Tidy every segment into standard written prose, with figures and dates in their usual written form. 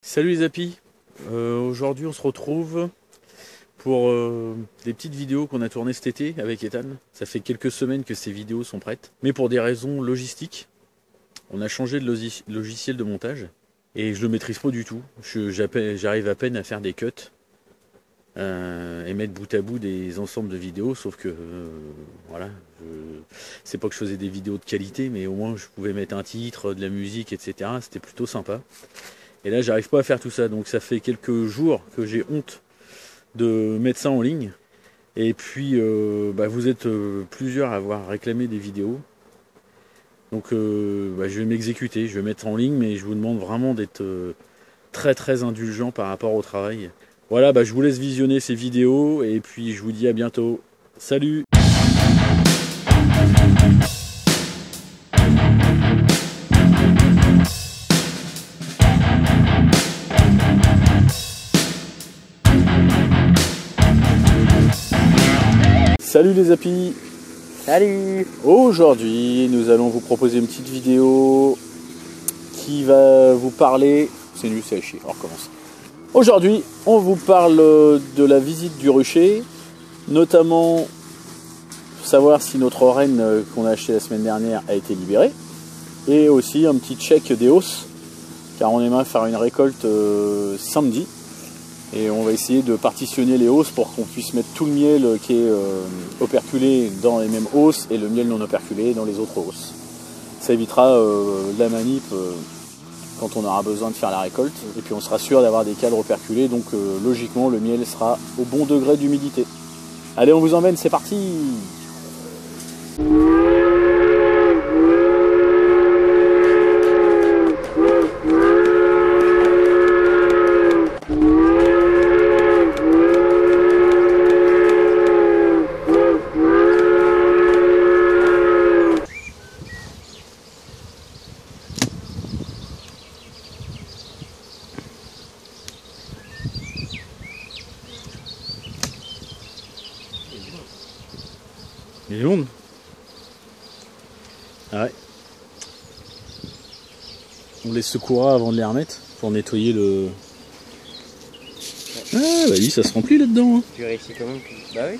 Salut les apis, aujourd'hui on se retrouve pour des petites vidéos qu'on a tournées cet été avec Ethan. Ça fait quelques semaines que ces vidéos sont prêtes, mais pour des raisons logistiques, on a changé de logiciel de montage et je le maîtrise pas du tout. J'arrive à peine à faire des cuts et mettre bout à bout des ensembles de vidéos, sauf que voilà, c'est pas que je faisais des vidéos de qualité, mais au moins je pouvais mettre un titre, de la musique, etc. C'était plutôt sympa. Et là, j'arrive pas à faire tout ça. Donc ça fait quelques jours que j'ai honte de mettre ça en ligne. Et puis, vous êtes plusieurs à avoir réclamé des vidéos. Donc je vais m'exécuter, je vais mettre en ligne, mais je vous demande vraiment d'être très très indulgent par rapport au travail. Voilà, je vous laisse visionner ces vidéos et puis je vous dis à bientôt. Salut! Salut les apis! Salut! Aujourd'hui, nous allons vous proposer une petite vidéo qui va vous parler... C'est nul, c'est à chier, on recommence. Aujourd'hui, on vous parle de la visite du rucher, notamment savoir si notre reine qu'on a acheté la semaine dernière a été libérée, et aussi un petit check des hausses, car on aimerait faire une récolte samedi. Et on va essayer de partitionner les hausses pour qu'on puisse mettre tout le miel qui est operculé dans les mêmes hausses et le miel non operculé dans les autres hausses. Ça évitera la manip quand on aura besoin de faire la récolte. Et puis on sera sûr d'avoir des cadres operculés, donc logiquement le miel sera au bon degré d'humidité. Allez, on vous emmène, c'est parti! Il est long. Ah ouais. On les secourra avant de les remettre pour nettoyer le... Ah bah oui, ça se remplit là-dedans. Hein. Tu réussis comment? Bah oui.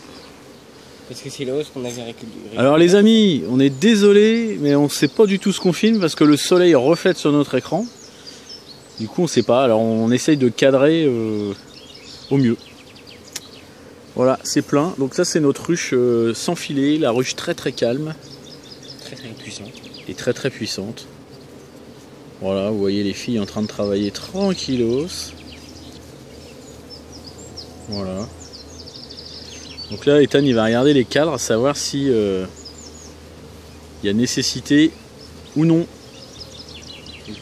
Parce que c'est la hausse qu'on avait récupérée. Alors les amis, on est désolé, mais on sait pas du tout ce qu'on filme parce que le soleil reflète sur notre écran. Du coup on sait pas, alors on essaye de cadrer au mieux. Voilà, c'est plein. Donc ça c'est notre ruche sans filet, la ruche très très calme. Très très puissante. Et très très puissante. Voilà, vous voyez les filles en train de travailler tranquillos. Voilà. Donc là, Ethan il va regarder les cadres, savoir si il y a nécessité ou non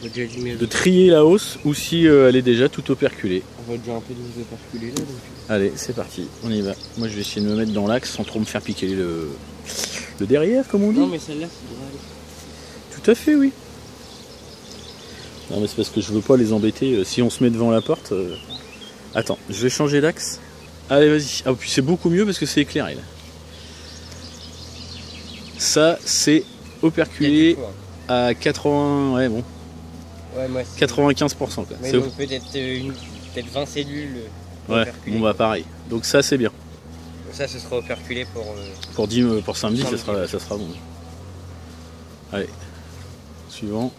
de trier la hausse ou si elle est déjà tout operculée. On va déjà un peu de operculer là. Donc... Allez, c'est parti, on y va. Moi je vais essayer de me mettre dans l'axe sans trop me faire piquer le derrière, comme on dit. Non, mais celle-là, c'est vrai. Tout à fait, oui. Non, mais c'est parce que je veux pas les embêter. Si on se met devant la porte. Attends, je vais changer d'axe. Allez, vas-y. Ah, puis c'est beaucoup mieux parce que c'est éclairé là. Ça, c'est operculé à 80. Ouais, bon. Ouais, moi, 95%. Quoi. Mais donc peut-être 20 cellules. Ouais, bon bah pareil. Donc ça, c'est bien. Ça, ce sera operculé pour. Pour samedi, ça sera bon. Allez. Suivant.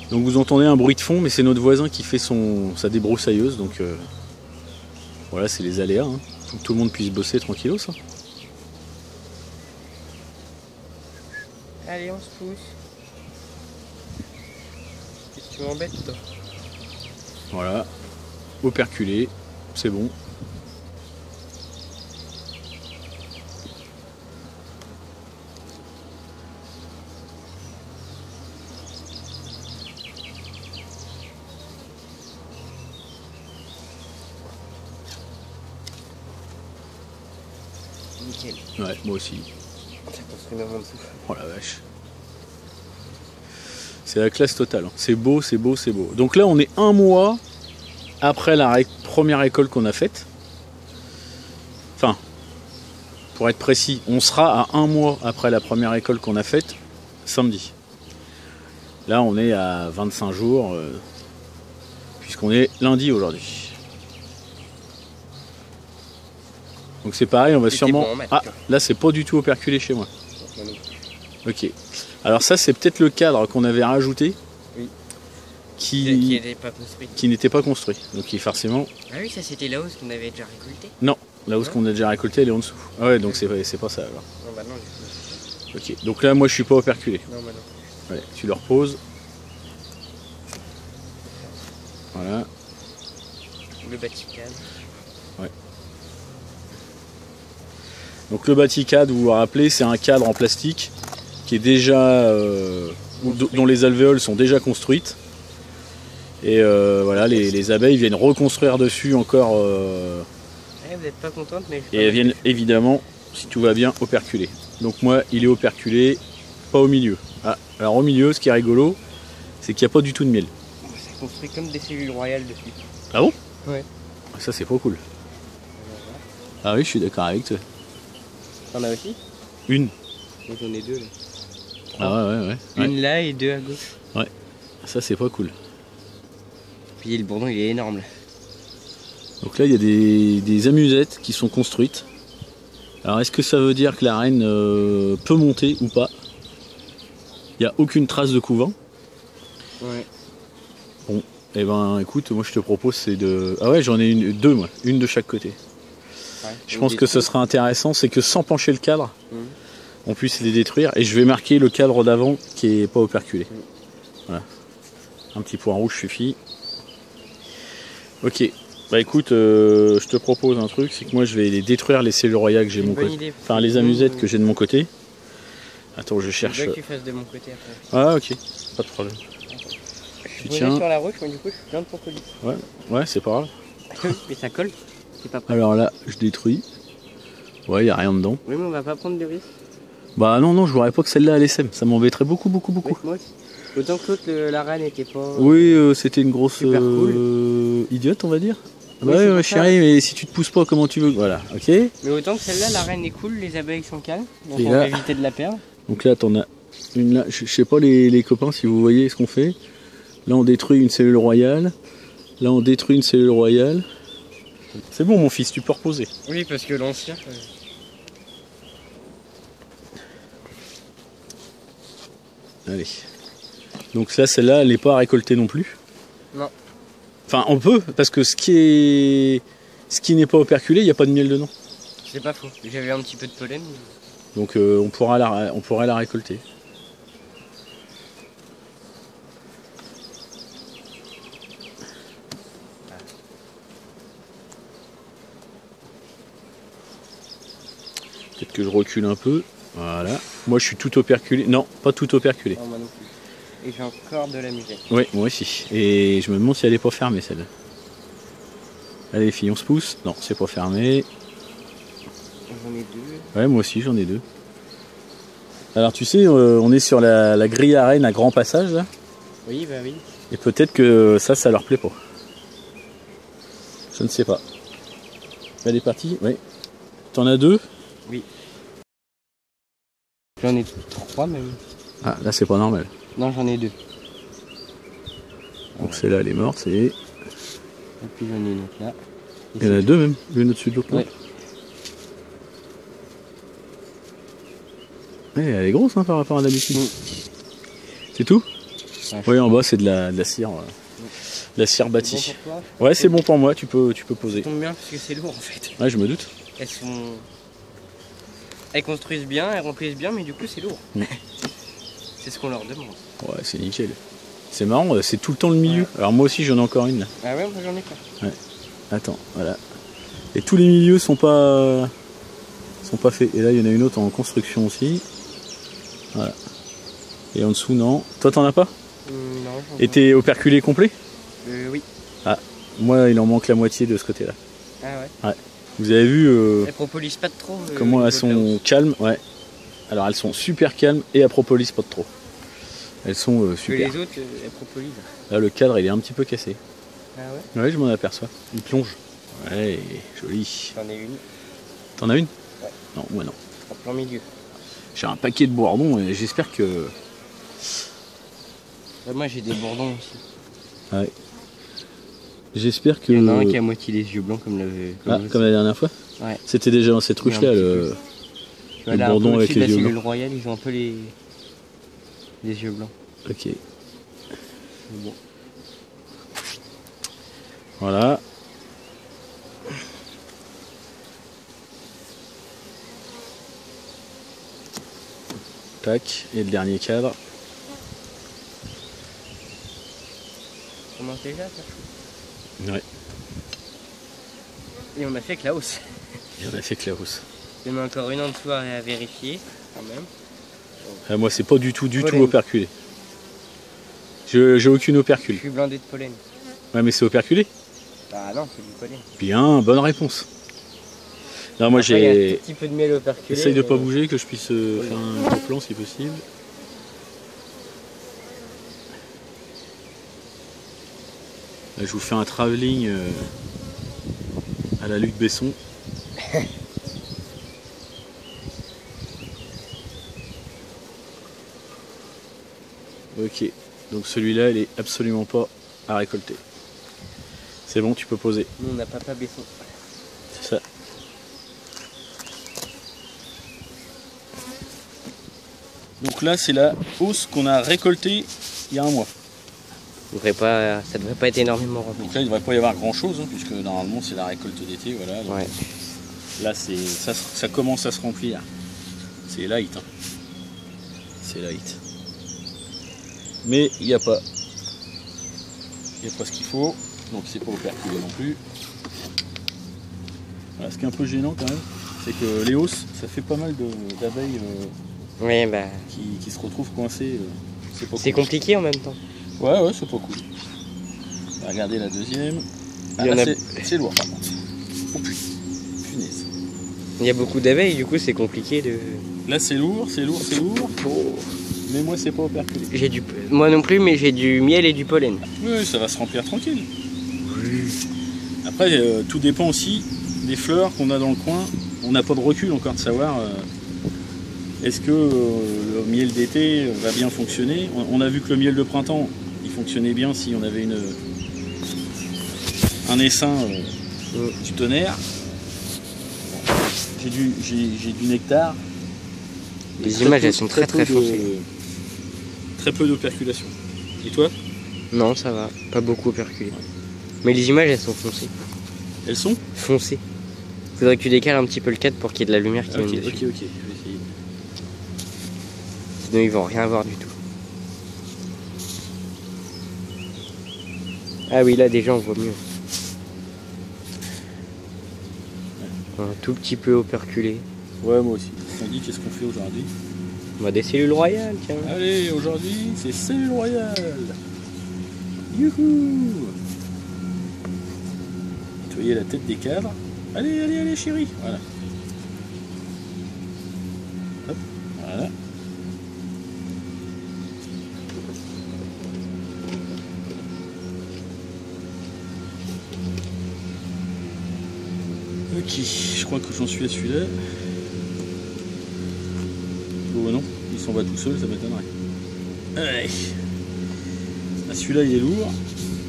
Donc vous entendez un bruit de fond, mais c'est notre voisin qui fait sa débroussailleuse, donc voilà, c'est les aléas, hein. Faut que tout le monde puisse bosser tranquillos. Hein. Allez, on se pousse. Qu'est-ce que tu m'embêtes, toi? Voilà, operculé, c'est bon. Nickel. Ouais, moi aussi. Ça construit même en dessous. Oh la vache. C'est la classe totale. Hein. C'est beau, c'est beau, c'est beau. Donc là, on est un mois après la première récolte qu'on a faite. Enfin, pour être précis, on sera à un mois après la première récolte qu'on a faite samedi. Là on est à 25 jours, puisqu'on est lundi aujourd'hui. Donc c'est pareil, on va sûrement... Ah, là c'est pas du tout operculé chez moi. Ok. Alors ça c'est peut-être le cadre qu'on avait rajouté. Oui. Qui n'était pas construit. Donc forcément... Ah oui, ça c'était la hausse qu'on avait déjà récoltée. Non, la hausse qu'on a déjà récoltée elle est en dessous. Ah ouais, donc c'est pas ça alors. Non, bah non, du coup. Ok, donc là moi je suis pas operculé. Non, bah non. Ouais, tu le reposes. Voilà. Le baticade. Ouais. Donc le baticade, vous vous rappelez, c'est un cadre en plastique qui est déjà dont les alvéoles sont déjà construites. Et voilà, les abeilles viennent reconstruire dessus encore. Vous n'êtes pas contente, mais. Et elles viennent évidemment, si tout va bien, operculer. Donc moi, il est operculé, pas au milieu. Ah, alors au milieu, ce qui est rigolo, c'est qu'il n'y a pas du tout de miel. C'est construit comme des cellules royales dessus. Ah bon? Ouais. Ça c'est pas cool. Ah oui, je suis d'accord avec toi. T'en as aussi? Une. Donc j'en ai deux là. Ah ouais. Une là et deux à gauche. Ouais. Ça c'est pas cool. Puis le bourdon il est énorme là. Donc là il y a des amusettes qui sont construites. Alors est-ce que ça veut dire que la reine peut monter ou pas? Il n'y a aucune trace de couvent. Ouais. Bon, et ben écoute, moi je te propose c'est de... Ah ouais, j'en ai deux moi, une de chaque côté. Ouais, je pense que ce sera intéressant, c'est que sans pencher le cadre, on puisse les détruire. Et je vais marquer le cadre d'avant qui est pas operculé. Voilà. Un petit point rouge suffit. Ok. Bah écoute, je te propose un truc, c'est que moi je vais les détruire les cellules royales que j'ai de mon côté. Enfin les amusettes que j'ai de mon côté. Attends, je cherche. Je veux que tu fasses de mon côté après. Ah ok, pas de problème. Je suis posé sur la roche, mais du coup je suis plein de propolis. Ouais, c'est pas grave. Mais ça colle, c'est pas prêt. Alors là, je détruis. Ouais, y a rien dedans. Oui, mais on va pas prendre de risque. Bah non, je voudrais pas que celle-là elle essaime. Ça m'embêterait beaucoup. Oui, moi aussi. Autant que l'autre, la reine était pas. Oui, c'était une grosse cool. idiote, on va dire. Oui, ouais, chérie, mais si tu te pousses pas, comment tu veux? Voilà, ok. Mais autant que celle-là, la reine est cool, les abeilles sont calmes, donc on va éviter de la perdre. Donc là, t'en as une là. Je sais pas les copains si vous voyez ce qu'on fait. Là, on détruit une cellule royale. Là, on détruit une cellule royale. C'est bon, mon fils, tu peux reposer. Oui, parce que l'ancien. Allez. Donc ça, celle-là, elle n'est pas récoltée non plus. Non. Enfin, on peut, parce que ce qui n'est pas operculé, il n'y a pas de miel dedans. C'est pas faux. J'avais un petit peu de pollen. Donc on pourrait la récolter. Peut-être que je recule un peu. Voilà. Moi, je suis tout operculé. Non, pas tout operculé. Non, moi non plus. Et j'ai encore de la musette. Oui, moi aussi. Et je me demande si elle n'est pas fermée, celle-là. Allez, les filles, on se pousse. Non, c'est pas fermé. J'en ai deux. Ouais, moi aussi, j'en ai deux. Alors, tu sais, on est sur la grille à reine à grand passage, là. Oui, bah oui. Et peut-être que ça leur plaît pas. Je ne sais pas. Elle est partie? Oui. T'en as deux? Oui. J'en ai trois même. Ah, là, c'est pas normal. Non, j'en ai deux. Donc celle-là, elle est morte, c'est... Et puis j'en ai une autre là. Il y en a deux même, l'une au-dessus de l'autre. Ouais. Ouais, elle est grosse hein, par rapport à d'habitude. C'est tout? Oui, en bas c'est de la cire. De la cire bâtie. Bon pour toi? Ouais, c'est bon pour moi, tu peux poser. Ça tombe bien parce que c'est lourd en fait. Ouais, je me doute. Elles construisent bien, elles remplissent bien, mais du coup c'est lourd. C'est ce qu'on leur demande. Ouais, c'est nickel. C'est marrant, c'est tout le temps le milieu. Ouais. Alors moi aussi j'en ai encore une là. Ah ouais, moi j'en ai pas. Ouais. Attends, voilà. Et tous les milieux sont pas faits. Et là il y en a une autre en construction aussi. Voilà. Et en dessous non. Toi t'en as pas? Non. Et t'es operculé complet? Oui. Ah, moi il en manque la moitié de ce côté-là. Ah ouais. Ouais. Vous avez vu elles propolisent pas de trop. Comment elles sont calmes, ouais. Alors elles sont super calmes et elles propolisent pas de trop. Elles sont super. Que les autres, elles propolisent. Là le cadre il est un petit peu cassé. Ah ouais? Ouais, je m'en aperçois. Il plonge. Ouais, joli. J'en ai une. T'en as une? Ouais. Non, moi non. En plein milieu. J'ai un paquet de bourdons et j'espère que Moi j'ai des bourdons aussi. Ouais. J'espère que... Il y en a un qui a à moitié les yeux blancs comme comme la dernière fois. Ouais. C'était déjà dans cette ruche là, le bourdon avec les yeux blancs. Le royal, ils ont un peu les yeux blancs. Ok. Bon. Voilà. Tac, et le dernier cadre. Comment déjà ça? Ouais. Et on a fait avec la hausse. Et on a fait que la hausse. Il y en a encore une en dessous à vérifier quand même. Moi c'est pas du tout operculé. J'ai aucune Je opercule. suis blindé de pollen. Ouais mais c'est operculé. Ah non, c'est du pollen. Bien, bonne réponse. Non, moi Après, il y a un j'ai... tout petit peu de miel operculé. Essaye de mais- pas bouger, que je puisse faire un gros plan si possible. Là, je vous fais un travelling à la Luc Besson. Ok, donc celui-là, il est absolument pas à récolter. C'est bon, tu peux poser. Nous on a Papa Besson. C'est ça. Donc là, c'est la hausse qu'on a récoltée il y a un mois. Ça devrait pas être énormément rempli. Donc là, il ne devrait pas y avoir grand chose, puisque normalement, c'est la récolte d'été. Voilà. Donc Ouais. là, ça commence à se remplir. C'est light. Hein. C'est light. Mais il n'y a pas. Il n'y a pas ce qu'il faut. Donc c'est pas operculé non plus. Voilà, ce qui est un peu gênant quand même, c'est que les hausses, ça fait pas mal d'abeilles Oui, bah. qui se retrouvent coincées. C'est pas C'est cool. compliqué en même temps. Ouais, c'est pas cool. On va regarder la deuxième. Il y en a- C'est lourd par contre. Oh putain, punaise. Il y a beaucoup d'abeilles, du coup c'est compliqué de. Là c'est lourd. Mais moi c'est pas operculé. Moi non plus, mais j'ai du miel et du pollen. Oui, ça va se remplir tranquille. Après, tout dépend aussi des fleurs qu'on a dans le coin. On n'a pas de recul encore de savoir est-ce que le miel d'été va bien fonctionner. On a vu que le miel de printemps, il fonctionnait bien si on avait un essaim du tonnerre. J'ai du nectar. Les images elles sont très peu foncées. Très peu d'operculation. Et toi? Non, ça va, pas beaucoup operculé. Mais les images elles sont foncées. Elles sont? Foncées. Faudrait que tu décales un petit peu le cadre pour qu'il y ait de la lumière qui Ok, vienne dessus. ok, je vais essayer. Sinon ils vont rien voir du tout. Ah oui, là déjà on voit mieux. Un tout petit peu operculé. Ouais, moi aussi. On dit qu'est-ce qu'on fait aujourd'hui? On va des cellules royales, tiens. Allez, aujourd'hui, c'est cellule royale. Youhou! Nettoyer la tête des cadres. Allez, chérie. Voilà. Hop, voilà. Ok, je crois que j'en suis à celui-là. Bon, non, il s'en va tout seul, ça m'étonnerait. Allez. Ah, celui-là, il est lourd.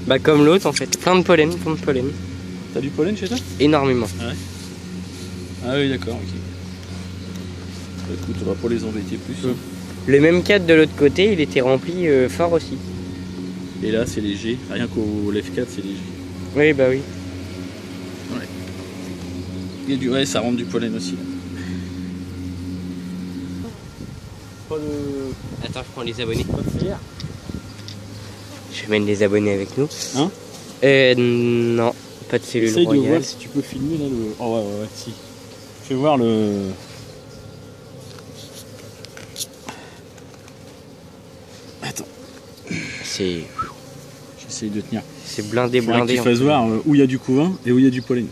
Bah comme l'autre en fait, plein de pollen. T'as du pollen chez toi? Énormément. Ah oui, d'accord, ok. Bah, écoute, on va pas les embêter plus. Le même cadre de l'autre côté, il était rempli fort aussi. Et là, c'est léger. Rien qu'au Lef 4, c'est léger. Oui, bah oui. Il y a ça rentre du pollen aussi. Là. Pas de... Attends, je prends les abonnés. Pas de filière. Je mène les abonnés avec nous. Hein? Non, pas de cellule Essaye de royale. voir si tu peux filmer là le... Oh ouais, si. Fais voir le... Attends. C'est J'essaye de tenir. blindé. Qu'il fasse voir où il y a du couvain et où il y a du pollen.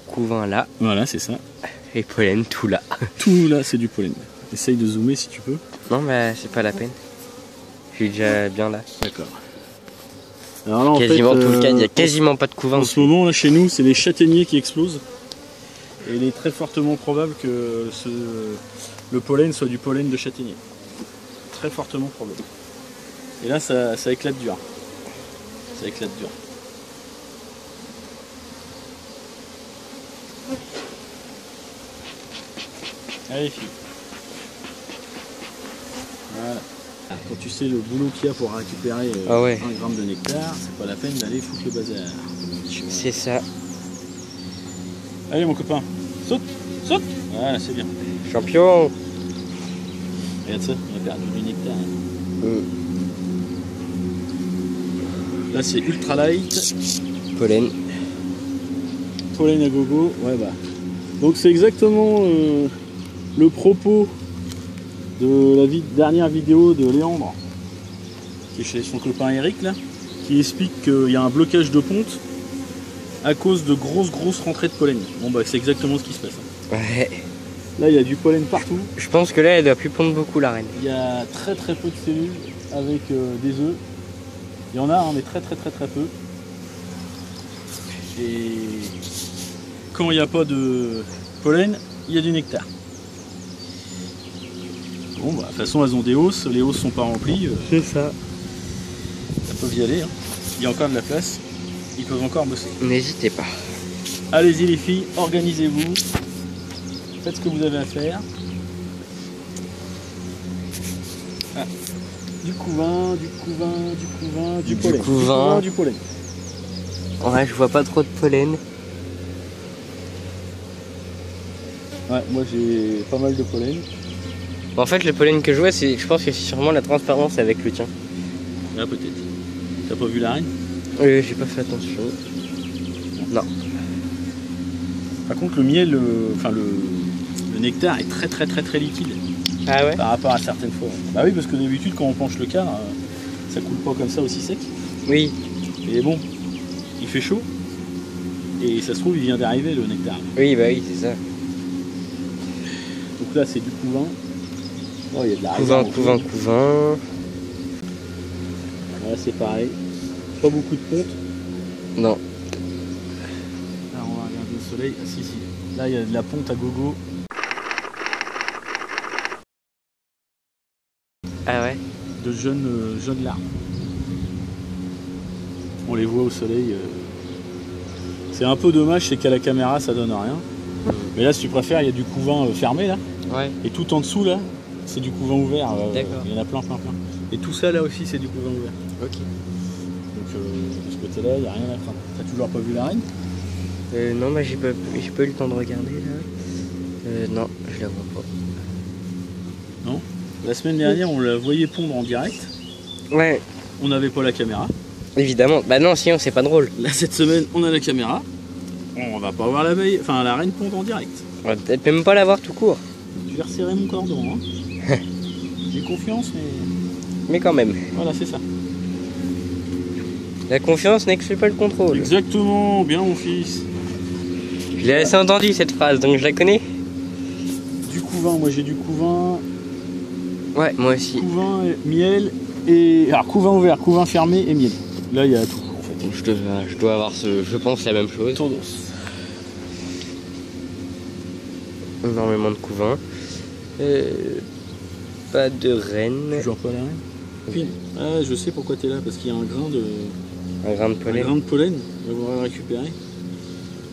Couvain là, Voilà, c'est ça. et pollen tout là. Tout là, c'est du pollen. Essaye de zoomer si tu peux. Non, bah c'est pas la peine. Je suis déjà bien là. D'accord. Alors là, en Quasiment fait, tout le cadre, il n'y a quasiment pas de couvain. En ce moment, là, chez nous, c'est les châtaigniers qui explosent. Et il est très fortement probable que le pollen soit du pollen de châtaignier. très fortement pour l'eau. Et là, ça éclate dur. Ça éclate dur. Allez, filles. Voilà. Quand tu sais le boulot qu'il y a pour récupérer 1 gramme de nectar, c'est pas la peine d'aller foutre le bazar. C'est ça. Allez mon copain, saute, saute. Voilà, c'est bien. Champion. Regarde ça, on a perdu du nectar. Là c'est ultra light. Pollen. Pollen à gogo. Ouais bah. Donc c'est exactement le propos de la dernière vidéo de Léandre, qui est chez son copain Eric là, qui explique qu'il y a un blocage de ponte à cause de grosses rentrées de pollen. Bon bah c'est exactement ce qui se passe. Ouais. Là il y a du pollen partout. Je pense que là elle doit plus pondre beaucoup la reine. Il y a très peu de cellules avec des œufs. Il y en a hein, mais très peu. Et quand il n'y a pas de pollen, il y a du nectar. Bon bah de toute façon elles ont des hausses, les hausses sont pas remplies. C'est ça. Elles peuvent y aller. Hein. Il y a encore de la place. Ils peuvent encore bosser. N'hésitez pas. Allez-y les filles, organisez-vous. Faites ce que vous avez à faire. Ah. Du couvain, du pollen. Du pollen. Ouais, je vois pas trop de pollen. Ouais, moi j'ai pas mal de pollen. En fait, le pollen que je vois, je pense que c'est sûrement la transparence avec le tien. Ah peut-être. T'as pas vu la reine? J'ai pas fait attention. Non. Par contre le miel, le nectar est très liquide. Ah ouais? Par rapport à certaines fois. Bah oui parce que d'habitude quand on penche le quart, ça coule pas comme ça aussi sec. Oui. Et bon, il fait chaud. Et ça se trouve il vient d'arriver le nectar. Oui bah oui c'est ça. Donc là c'est du couvain. Oh, il y a de la Couvain. Voilà c'est pareil. Pas beaucoup de ponte. Non. Là on va regarder le soleil. Ah si. Là il y a de la ponte à gogo. Ah ouais? De jeunes larves. On les voit au soleil. C'est un peu dommage, c'est qu'à la caméra ça donne rien. Mais là si tu préfères, il y a du couvain fermé là. Ouais. Et tout en dessous là, c'est du couvain ouvert. D'accord. Il y en a plein. Et tout ça là aussi c'est du couvain ouvert. Ok. Donc de ce côté là, il n'y a rien à craindre. T'as toujours pas vu la reine? Non, bah j'ai pas eu le temps de regarder là. Non, je la vois pas. Non. La semaine dernière on la voyait pondre en direct. Ouais. On n'avait pas la caméra. Évidemment. Bah non, sinon c'est pas drôle. Là cette semaine on a la caméra. On va pas voir la reine pondre en direct. On va peut-être même pas la voir tout court. Je vais resserrer mon cordon. Hein. J'ai confiance Mais quand même. Voilà c'est ça. La confiance n'exclut pas le contrôle. Exactement, bien mon fils. Je l'ai assez entendu cette phrase, donc je la connais. Du couvain, moi j'ai du couvain. Ouais, moi aussi. Couvain, miel et... Alors couvain ouvert, couvain fermé et miel. Là il y a tout en fait. Donc, je dois avoir je pense la même chose. Todos. Énormément de couvain. Pas de reine. Toujours pas la reine. Puis, ah, je sais pourquoi tu es là, parce qu'il y a un grain de... Un grain de pollen. Un grain de pollen, on va le récupérer.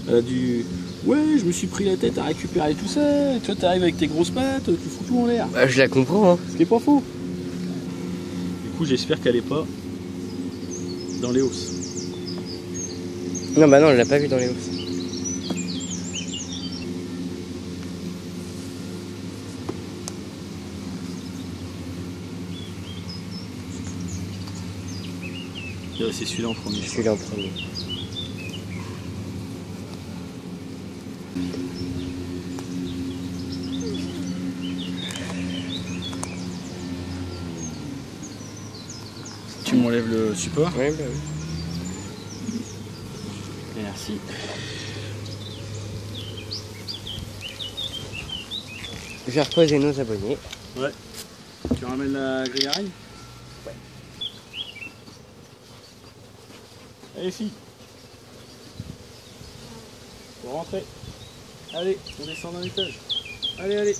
Elle a du... Ouais, je me suis pris la tête à récupérer tout ça. Et toi, tu arrives avec tes grosses pattes, tu fous tout en l'air. Bah, je la comprends. Hein. Ce qui est pas faux. Du coup, j'espère qu'elle est pas dans les hausses. Non, bah non, je l'ai pas vu dans les hausses. C'est celui-là en premier. Celui-là en premier. Tu m'enlèves le support? Oui, bah oui. Merci. Je vais reposer nos abonnés. Ouais. Tu ramènes la grille à reine? Ouais. Allez filles. Faut rentrer. Allez, on descend d'un étage. Allez.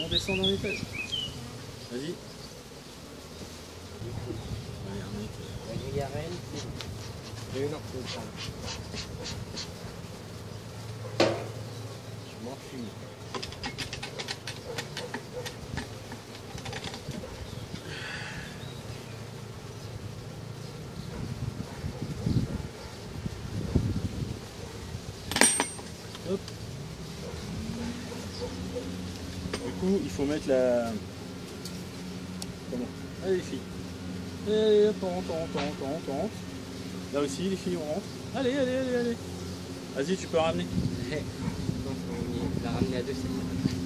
On descend d'un étage. Vas-y. Garenne. J'ai une orthose, pardon. Je m'en fume. Hop. Du coup, il faut mettre la... Comment? Allez les filles. Allez, hop, on rentre. Là aussi, les filles, on rentre. Allez. Vas-y, tu peux ramener. Donc on la ramener à 2 cm.